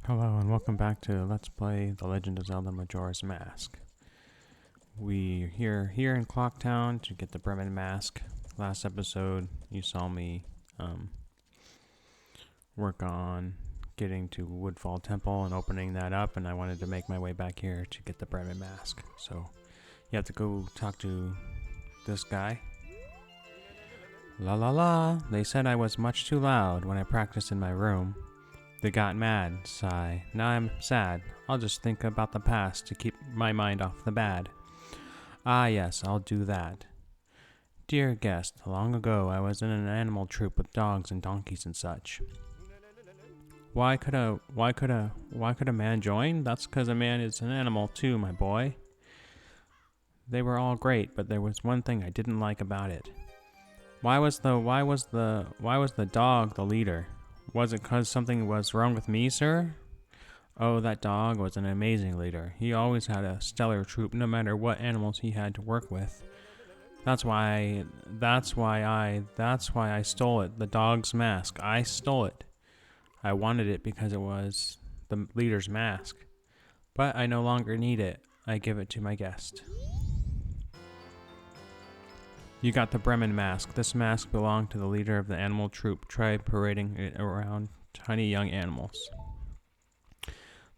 Hello and welcome back to Let's Play The Legend of Zelda Majora's Mask. We're here in Clocktown to get the Bremen Mask. Last episode you saw me work on getting to Woodfall Temple and opening that up, and I wanted to make my way back here to get the Bremen Mask. So you have to go talk to this guy. La la la, they said I was much too loud when I practiced in my room. They got mad, sigh. Now I'm sad. I'll just think about the past to keep my mind off the bad. Ah yes, I'll do that. Dear guest, long ago I was in an animal troop with dogs and donkeys and such. Why could a man join? That's 'cause a man is an animal too, my boy. They were all great, but there was one thing I didn't like about it. Why was the dog the leader? Was it 'cause something was wrong with me, sir? Oh, that dog was an amazing leader. He always had a stellar troop, no matter what animals he had to work with. That's why I stole it. The dog's mask. I stole it. I wanted it because it was the leader's mask. But I no longer need it. I give it to my guest. You got the Bremen mask. This mask belonged to the leader of the animal troop. Try parading it around tiny young animals.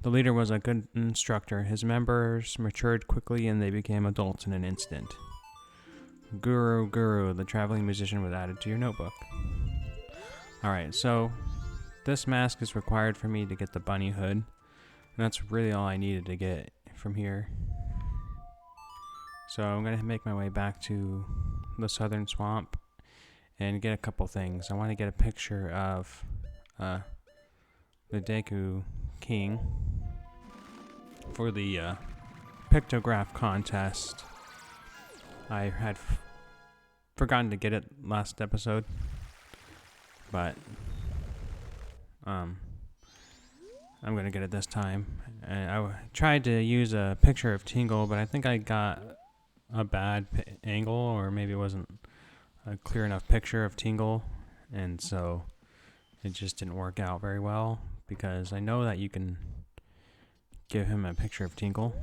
The leader was a good instructor. His members matured quickly and they became adults in an instant. Guru, the traveling musician was added to your notebook. Alright, so this mask is required for me to get the bunny hood. And that's really all I needed to get from here. So I'm going to make my way back to the southern swamp and get a couple things. I want to get a picture of the Deku King for the pictograph contest. I had forgotten to get it last episode, but I'm going to get it this time. And I tried to use a picture of Tingle, but I think I got a bad angle, or maybe it wasn't a clear enough picture of Tingle, and so it just didn't work out very well, because I know that you can give him a picture of Tingle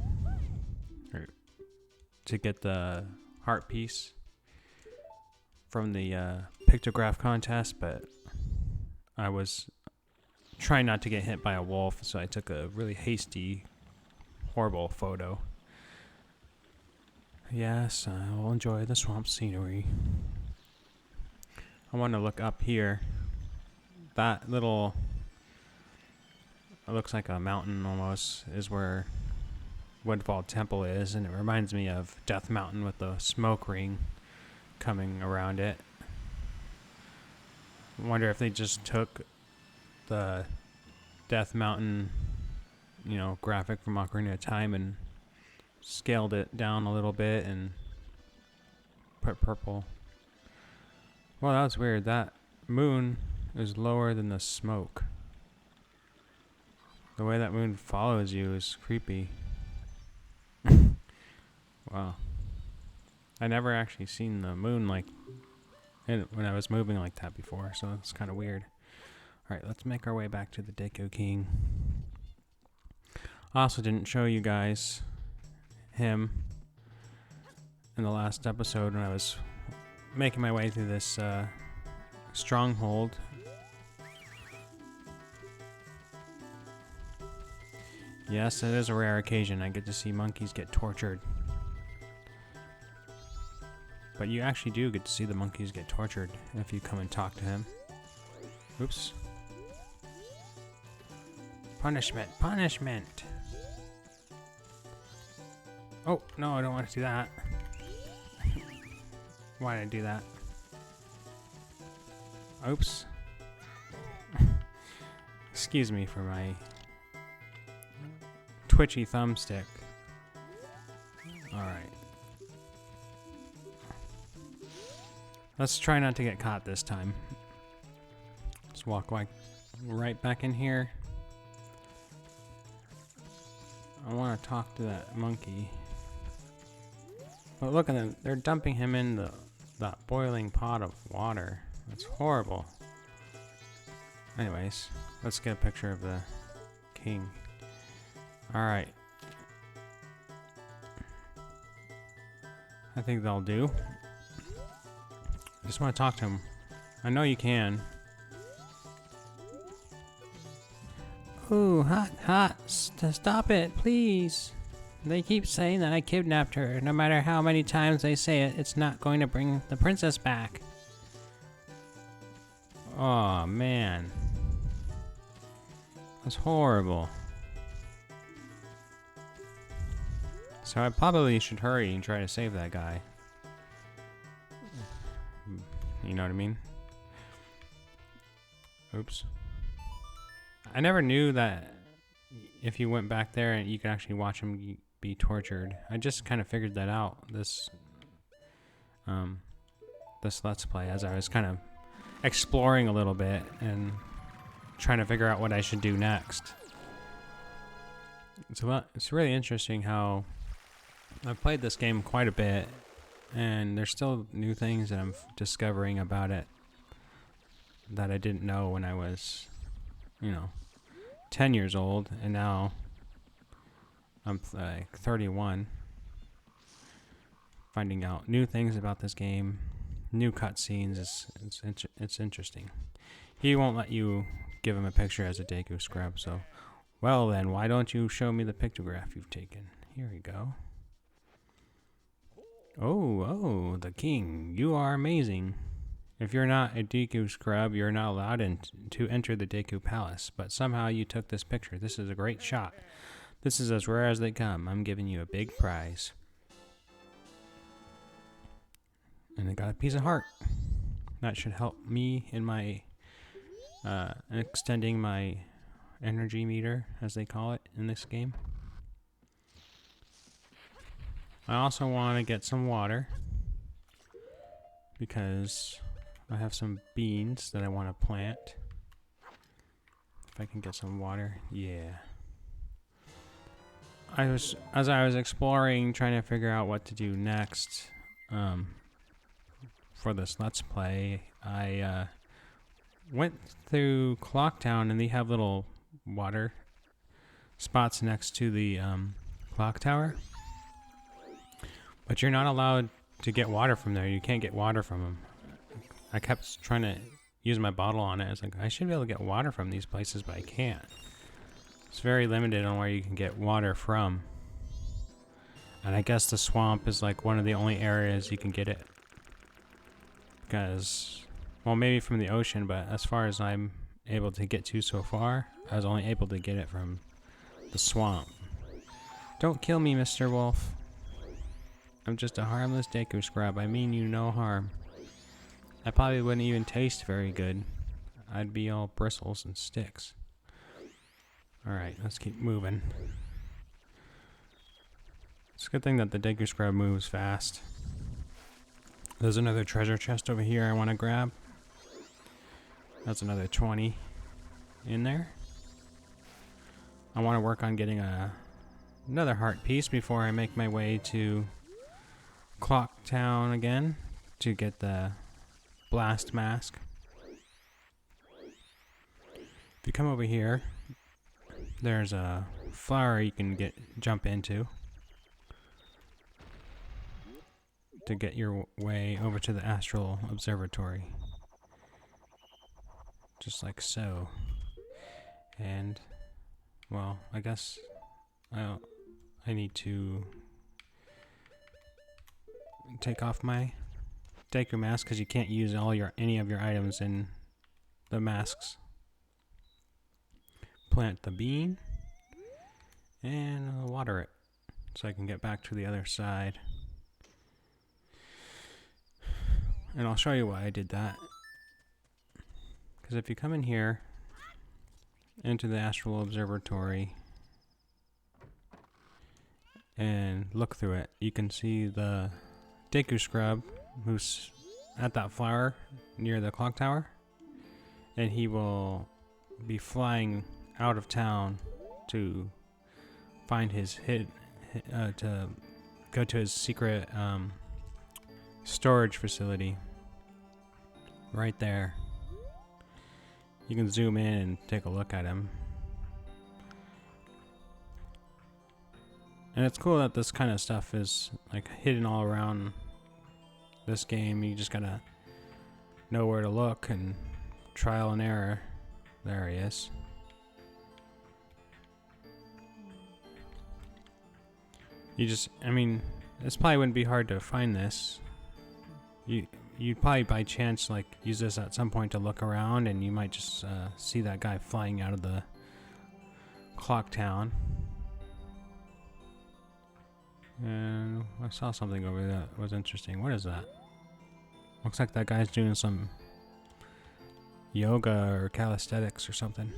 to get the heart piece from the pictograph contest, but I was trying not to get hit by a wolf, so I took a really hasty, horrible photo. Yes, I will enjoy the swamp scenery. I want to look up here. That little, it looks like a mountain almost, is where Woodfall Temple is, and it reminds me of Death Mountain with the smoke ring coming around it. I wonder if they just took the Death Mountain, graphic from Ocarina of Time and scaled it down a little bit and put purple. Well, that was weird. That moon is lower than the smoke. The way that moon follows you is creepy. Wow. I never actually seen the moon when I was moving like that before, so it's kind of weird. Alright, let's make our way back to the Deku King. I also didn't show you guys him in the last episode when I was making my way through this stronghold. Yes, it is a rare occasion. I get to see monkeys get tortured. But you actually do get to see the monkeys get tortured if you come and talk to him. Oops. Punishment, punishment! Oh, no, I don't want to do that. Why did I do that? Oops. Excuse me for my twitchy thumbstick. Alright. Let's try not to get caught this time. Let's walk right back in here. I want to talk to that monkey. But look at them. They're dumping him in that boiling pot of water. That's horrible. Anyways, let's get a picture of the King. Alright. I think they'll do. Just want to talk to him. I know you can. Ooh, hot. Stop it, please. They keep saying that I kidnapped her. No matter how many times they say it, it's not going to bring the princess back. Oh, man. That's horrible. So I probably should hurry and try to save that guy. You know what I mean? Oops. I never knew that if you went back there and you could actually watch him be tortured. I just kind of figured that out this Let's Play as I was kind of exploring a little bit and trying to figure out what I should do next. It's really interesting how I've played this game quite a bit and there's still new things that I'm discovering about it that I didn't know when I was, 10 years old, and now I'm like 31. Finding out new things about this game, new cutscenes, it's interesting. He won't let you give him a picture as a Deku scrub, so, well then, why don't you show me the pictograph you've taken? Here we go. Oh, the king, you are amazing. If you're not a Deku scrub, you're not allowed to enter the Deku Palace, but somehow you took this picture. This is a great shot. This is as rare as they come. I'm giving you a big prize. And I got a piece of heart. That should help me in my extending my energy meter, as they call it in this game. I also want to get some water because I have some beans that I want to plant. If I can get some water, yeah. As I was exploring, trying to figure out what to do next for this Let's Play, I went through Clocktown, and they have little water spots next to the clock tower. But you're not allowed to get water from there. You can't get water from them. I kept trying to use my bottle on it. I was like, I should be able to get water from these places, but I can't. It's very limited on where you can get water from. And I guess the swamp is like one of the only areas you can get it. Because, well, maybe from the ocean, but as far as I'm able to get to so far, I was only able to get it from the swamp. Don't kill me, Mr. Wolf. I'm just a harmless Deku scrub. I mean you no harm. I probably wouldn't even taste very good. I'd be all bristles and sticks. Alright, let's keep moving. It's a good thing that the Deku scrub moves fast. There's another treasure chest over here I want to grab. That's another 20 in there. I want to work on getting another heart piece before I make my way to Clocktown again to get the blast mask. If you come over here, there's a flower you can jump into to get your way over to the Astral Observatory. Just like so. And, well, I guess I need to take off my Deku mask because you can't use any of your items in the masks. Plant the bean and water it so I can get back to the other side. And I'll show you why I did that. Because if you come in here into the Astral Observatory and look through it, you can see the Deku Scrub who's at that flower near the clock tower, and he will be flying out of town to find his to go to his secret storage facility right there. You can zoom in and take a look at him. And it's cool that this kind of stuff is like hidden all around this game. You just gotta know where to look and trial and error. There he is. I mean, this probably wouldn't be hard to find this. You'd probably by chance like use this at some point to look around, and you might just see that guy flying out of the clock town. And I saw something over there that was interesting. What is that? Looks like that guy's doing some yoga or calisthenics or something.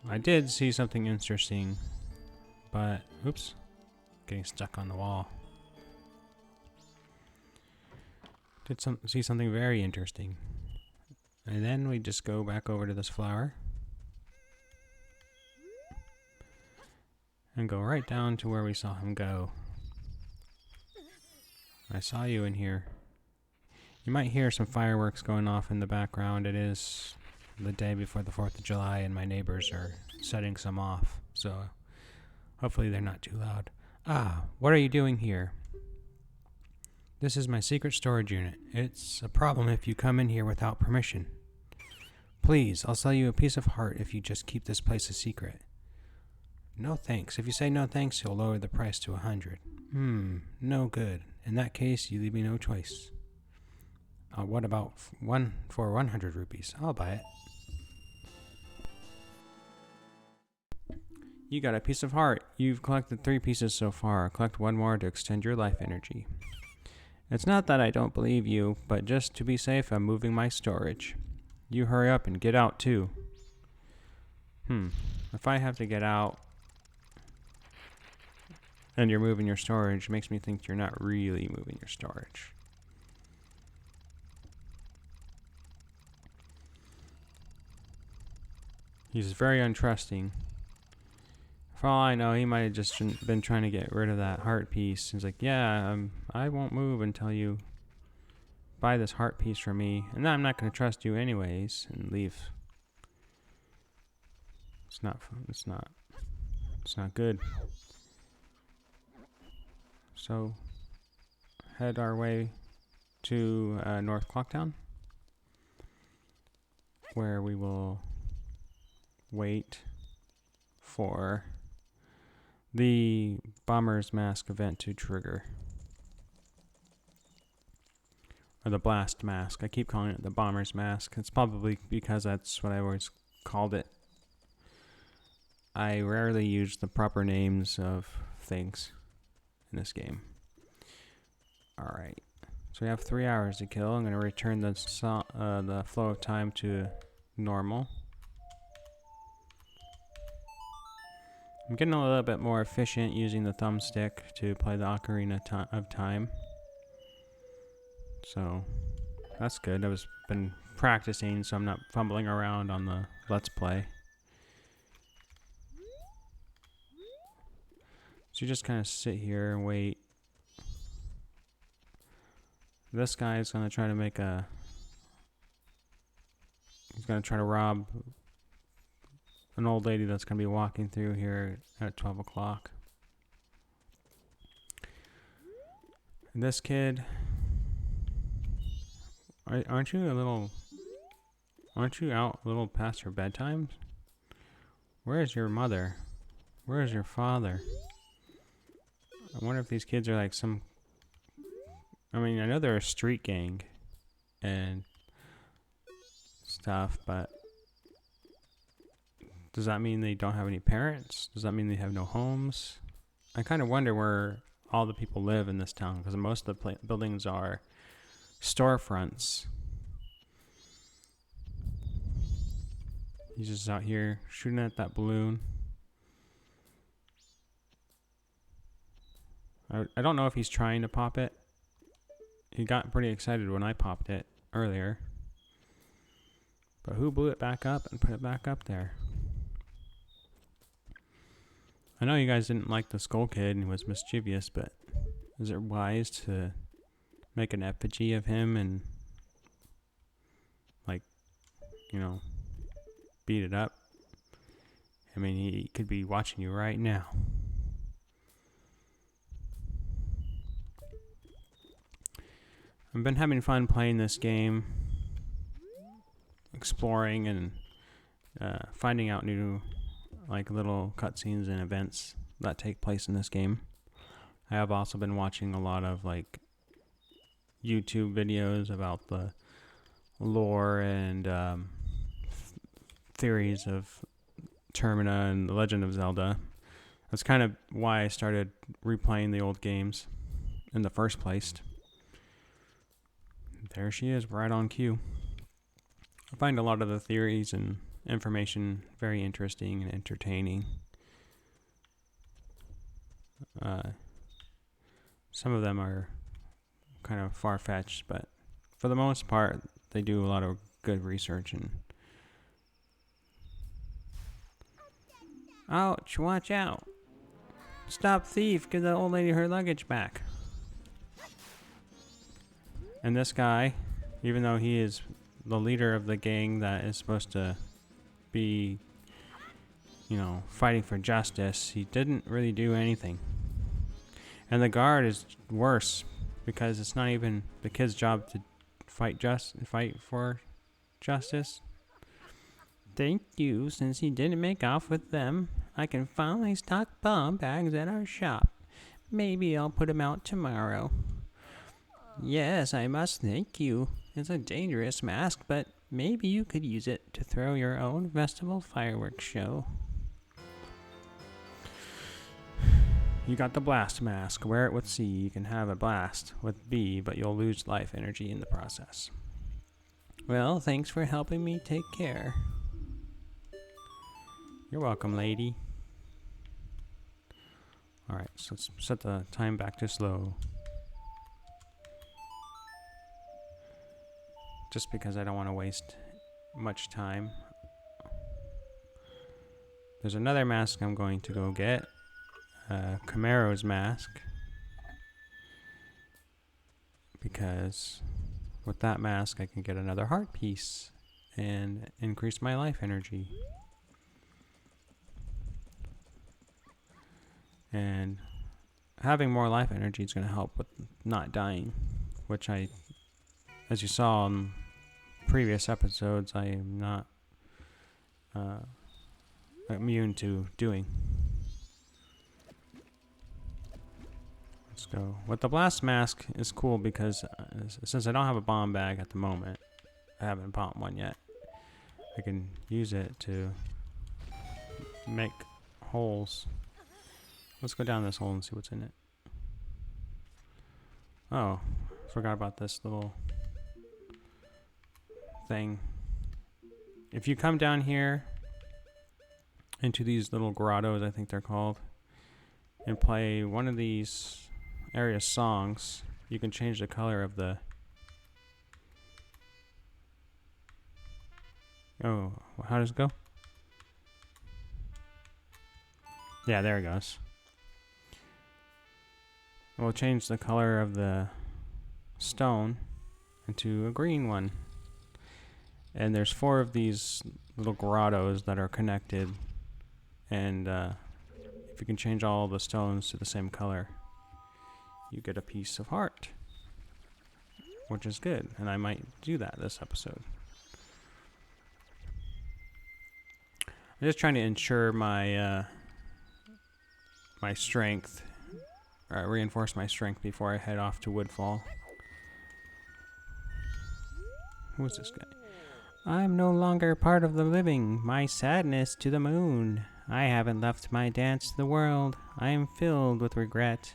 I did see something interesting, but oops, getting stuck on the wall. Did see something very interesting. And then we just go back over to this flower and go right down to where we saw him go. I saw you in here. You might hear some fireworks going off in the background. It is the day before the 4th of July and my neighbors are setting some off, so hopefully they're not too loud. Ah, what are you doing here? This is my secret storage unit. It's a problem if you come in here without permission. Please, I'll sell you a piece of heart if you just keep this place a secret. No thanks. If you say no thanks, he'll lower the price to 100. No good. In that case, you leave me no choice. What about one for 100 rupees? I'll buy it. You got a piece of heart. You've collected 3 pieces so far. Collect 1 more to extend your life energy. It's not that I don't believe you, but just to be safe, I'm moving my storage. You hurry up and get out too. If I have to get out and you're moving your storage, it makes me think you're not really moving your storage. He's very untrusting. For all I know, he might have just been trying to get rid of that heart piece. He's like, yeah, I won't move until you buy this heart piece from me. And then I'm not going to trust you anyways, and leave. It's not good. So, head our way to North Clocktown, where we will wait for the Bomber's Mask event to trigger. Or the Blast Mask. I keep calling it the Bomber's Mask. It's probably because that's what I always called it. I rarely use the proper names of things in this game. Alright. So we have 3 hours to kill. I'm going to return the flow of time to normal. I'm getting a little bit more efficient using the thumbstick to play the Ocarina of Time. So that's good. I've been practicing, so I'm not fumbling around on the Let's Play. So you just kind of sit here and wait. This guy is going to try to he's going to try to rob an old lady that's going to be walking through here at 12 o'clock. And this kid, aren't you out a little past your bedtime? Where is your mother? Where is your father? I wonder if these kids are like I mean, I know they're a street gang and stuff, but does that mean they don't have any parents? Does that mean they have no homes? I kind of wonder where all the people live in this town, because most of the buildings are storefronts. He's just out here shooting at that balloon. I don't know if he's trying to pop it. He got pretty excited when I popped it earlier. But who blew it back up and put it back up there? I know you guys didn't like the Skull Kid and was mischievous, but is it wise to make an effigy of him and, like, you know, beat it up? I mean, he could be watching you right now. I've been having fun playing this game, exploring and finding out new like little cutscenes and events that take place in this game. I have also been watching a lot of like YouTube videos about the lore and theories of Termina and the Legend of Zelda. That's kind of why I started replaying the old games in the first place. There she is, right on cue. I find a lot of the theories and information very interesting and entertaining. Some of them are kind of far-fetched, but for the most part, they do a lot of good research. And ouch, watch out. Stop thief, give the old lady her luggage back. And this guy, even though he is the leader of the gang that is supposed to be, you know, fighting for justice, he didn't really do anything. And the guard is worse because it's not even the kid's job to fight for justice. Thank you. Since he didn't make off with them, I can finally stock bomb bags at our shop. Maybe I'll put him out tomorrow. Yes, I must thank you. It's a dangerous mask, but maybe you could use it to throw your own festival fireworks show. You got the blast mask. Wear it with C. You can have a blast with B, but you'll lose life energy in the process. Well, thanks for helping me take care. You're welcome, lady. Alright, so let's set the time back to slow. Just because I don't want to waste much time. There's another mask I'm going to go get. Camaro's mask. Because with that mask I can get another heart piece and increase my life energy. And having more life energy is going to help with not dying, which I, as you saw in previous episodes, I am not immune to doing. Let's go. With the blast mask is cool because since I don't have a bomb bag at the moment, I haven't bought one yet, I can use it to make holes. Let's go down this hole and see what's in it. Oh, forgot about this little thing. If you come down here into these little grottos, I think they're called, and play one of these area songs, you can change the color of the... Oh, how does it go? Yeah, there it goes. We'll change the color of the stone into a green one. And there's 4 of these little grottos that are connected. And if you can change all the stones to the same color, you get a piece of heart, which is good. And I might do that this episode. I'm just trying to ensure my my strength. Reinforce my strength before I head off to Woodfall. Who's this guy? I'm no longer part of the living. My sadness to the moon. I haven't left my dance to the world. I am filled with regret.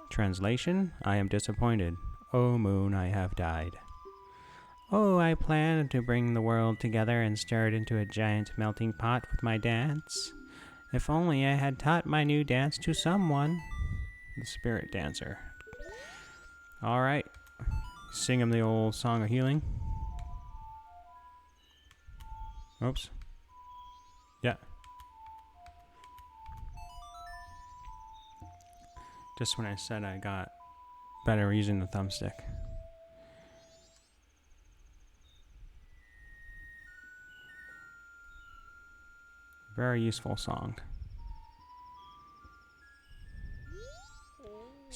Translation: I am disappointed. O moon, I have died. Oh, I planned to bring the world together and stir it into a giant melting pot with my dance. If only I had taught my new dance to someone. The spirit dancer. Alright. Sing him the old song of healing. Oops. Yeah. Just when I said I got better using the thumbstick. Very useful song.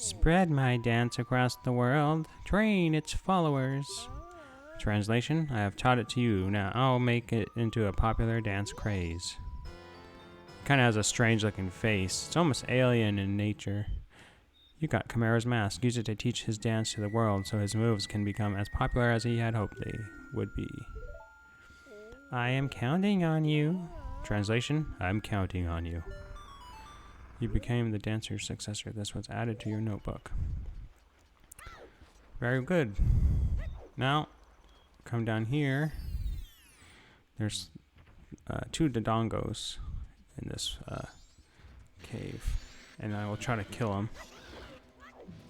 Spread my dance across the world. Train its followers. Translation, I have taught it to you. Now I'll make it into a popular dance craze. Kind of has a strange looking face. It's almost alien in nature. You got Chimera's mask. Use it to teach his dance to the world so his moves can become as popular as he had hoped they would be. I am counting on you. Translation, I'm counting on you. You became the dancer's successor. This was added to your notebook. Very good. Now, come down here. There's 2 Dodongos in this cave. And I will try to kill them.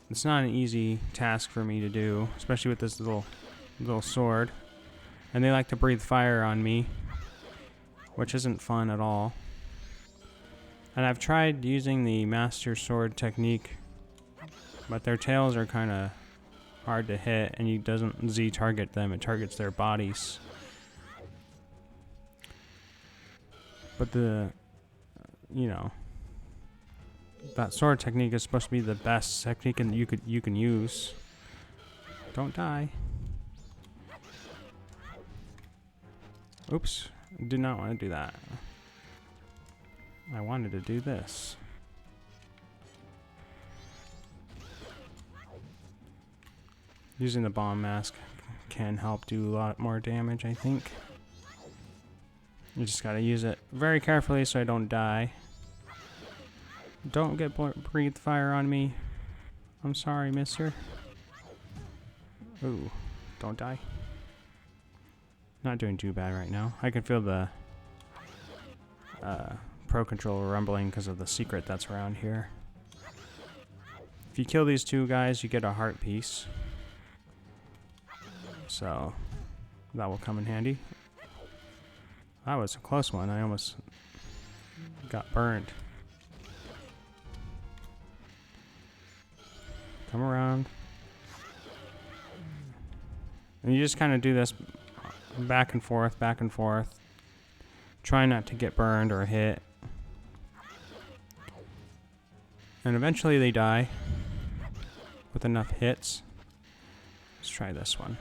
It's not an easy task for me to do, especially with this little sword. And they like to breathe fire on me, which isn't fun at all. And I've tried using the Master Sword technique, but their tails are kind of hard to hit, and it doesn't Z-target them, it targets their bodies. But that sword technique is supposed to be the best technique you can use. Don't die. Oops, did not want to do that. I wanted to do this. Using the bomb mask can help do a lot more damage, I think. You just gotta use it very carefully so I don't die. Don't get breathe fire on me. I'm sorry, mister. Ooh, don't die. Not doing too bad right now. I can feel the Pro Controller rumbling because of the secret that's around here. If you kill these 2 guys, you get a heart piece. So, that will come in handy. That was a close one. I almost got burned. Come around. And you just kind of do this back and forth, back and forth. Try not to get burned or hit. And eventually they die with enough hits. Let's try this one.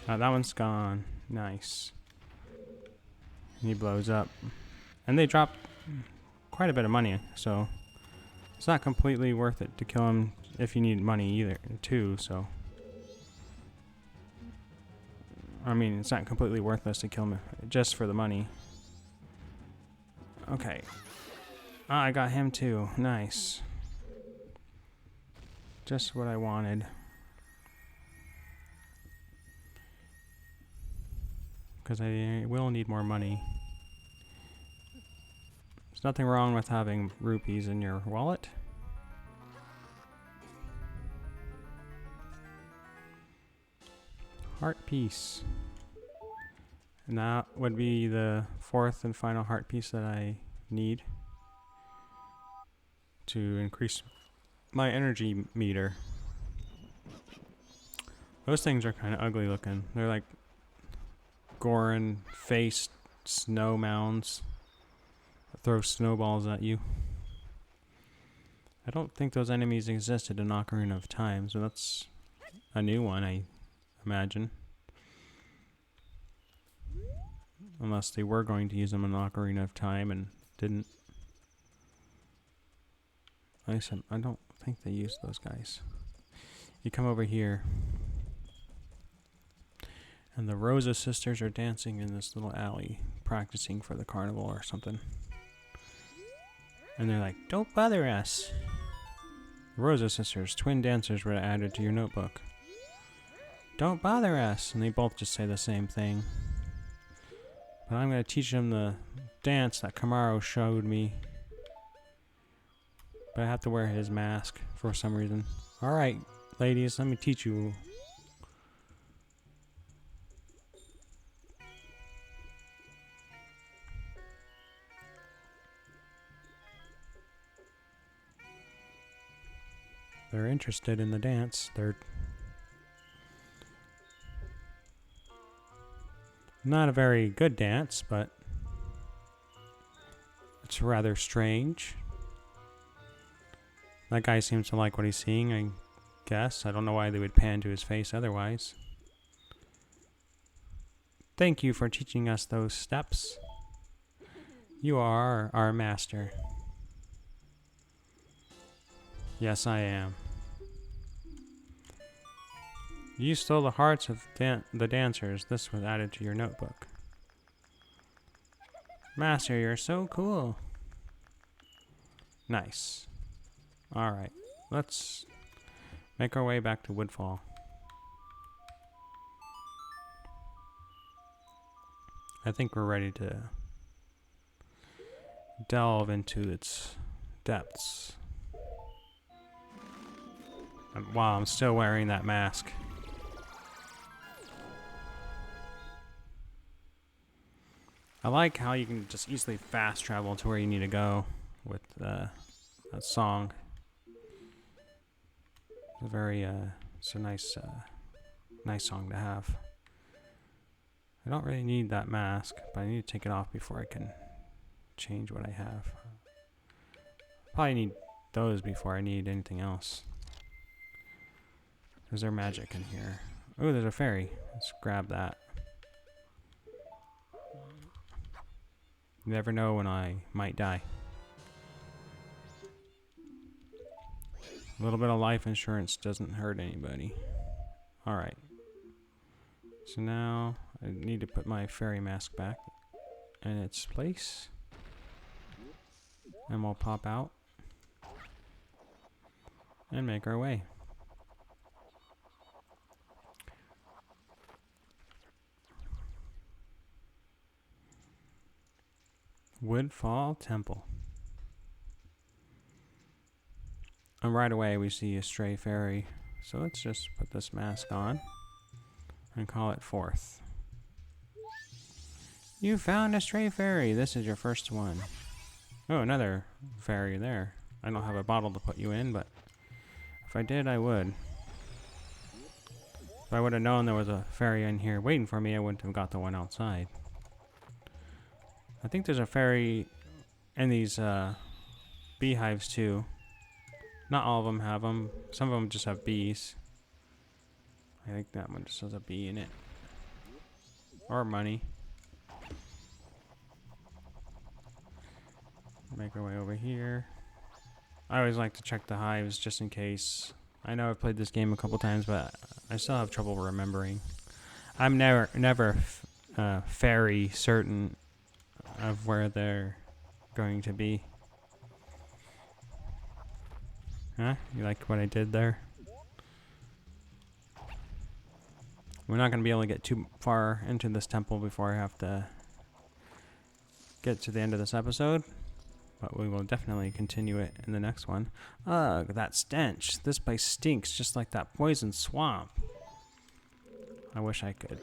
That one's gone. Nice. And he blows up. And they drop quite a bit of money, so it's not completely worth it to kill him if you need money either, too, so. I mean, it's not completely worthless to kill him just for the money. Okay. Ah, I got him too. Nice. Just what I wanted. Because I will need more money. There's nothing wrong with having rupees in your wallet. Heart piece. And that would be the 4th and final heart piece that I need to increase my energy meter. Those things are kind of ugly looking. They're like Goron faced snow mounds that throw snowballs at you. I don't think those enemies existed in Ocarina of Time, so that's a new one, I imagine. Unless they were going to use them in Ocarina of Time and didn't. I don't think they used those guys. You come over here. And the Rosa sisters are dancing in this little alley, practicing for the carnival or something. And they're like, don't bother us. The Rosa sisters, twin dancers, were added to your notebook. Don't bother us. And they both just say the same thing. But I'm going to teach them the dance that Kamaro showed me. But I have to wear his mask for some reason. Alright, ladies, let me teach you. They're interested in the dance. They're not a very good dance, but it's rather strange. That guy seems to like what he's seeing, I guess. I don't know why they would pan to his face otherwise. Thank you for teaching us those steps. You are our master. Yes, I am. You stole the hearts of the dancers. This was added to your notebook. Master, you're so cool. Nice. Alright, let's make our way back to Woodfall. I think we're ready to delve into its depths. Wow, I'm still wearing that mask. I like how you can just easily fast travel to where you need to go with that song. It's a very, it's a nice, nice song to have. I don't really need that mask, but I need to take it off before I can change what I have. Probably need those before I need anything else. Is there magic in here? Oh, there's a fairy. Let's grab that. You never know when I might die. A little bit of life insurance doesn't hurt anybody. Alright. So now I need to put my fairy mask back in its place. And we'll pop out. And make our way. Woodfall Temple. And right away we see a stray fairy. So let's just put this mask on and call it forth. You found a stray fairy. This is your first one. Oh, another fairy there. I don't have a bottle to put you in, but if I did, I would. If I would have known there was a fairy in here waiting for me, I wouldn't have got the one outside. I think there's a fairy in these beehives too. Not all of them have them. Some of them just have bees. I think that one just has a bee in it. Or money. Make our way over here. I always like to check the hives just in case. I know I've played this game a couple times, but I still have trouble remembering. I'm never fairy certain of where they're going to be. Huh? You like what I did there? We're not going to be able to get too far into this temple before I have to get to the end of this episode. But we will definitely continue it in the next one. Ugh, that stench. This place stinks just like that poison swamp. I wish I could.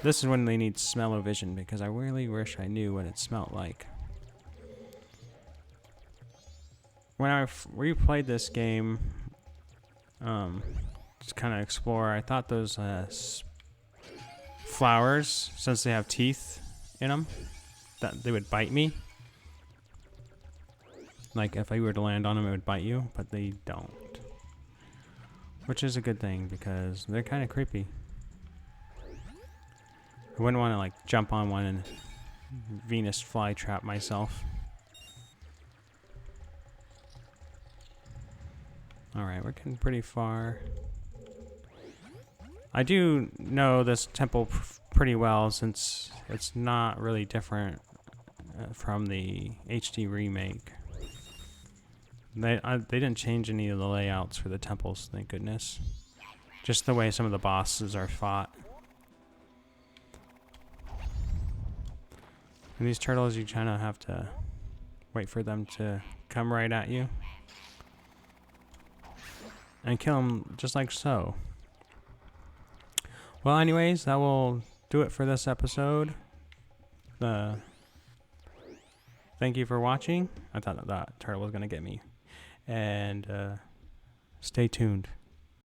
This is when they need smell-o-vision because I really wish I knew what it smelled like. When I replayed this game, just kind of explore, I thought those flowers, since they have teeth in them, that they would bite me. Like if I were to land on them, it would bite you, but they don't. Which is a good thing because they're kind of creepy. I wouldn't want to like jump on one and Venus flytrap myself. Alright, we're getting pretty far. I do know this temple pretty well since it's not really different from the HD remake. They didn't change any of the layouts for the temples, thank goodness. Just the way some of the bosses are fought. And these turtles, you kind of have to wait for them to come right at you. And kill them just like so. Well, anyways, that will do it for this episode. Thank you for watching. I thought that turtle was going to get me. And stay tuned.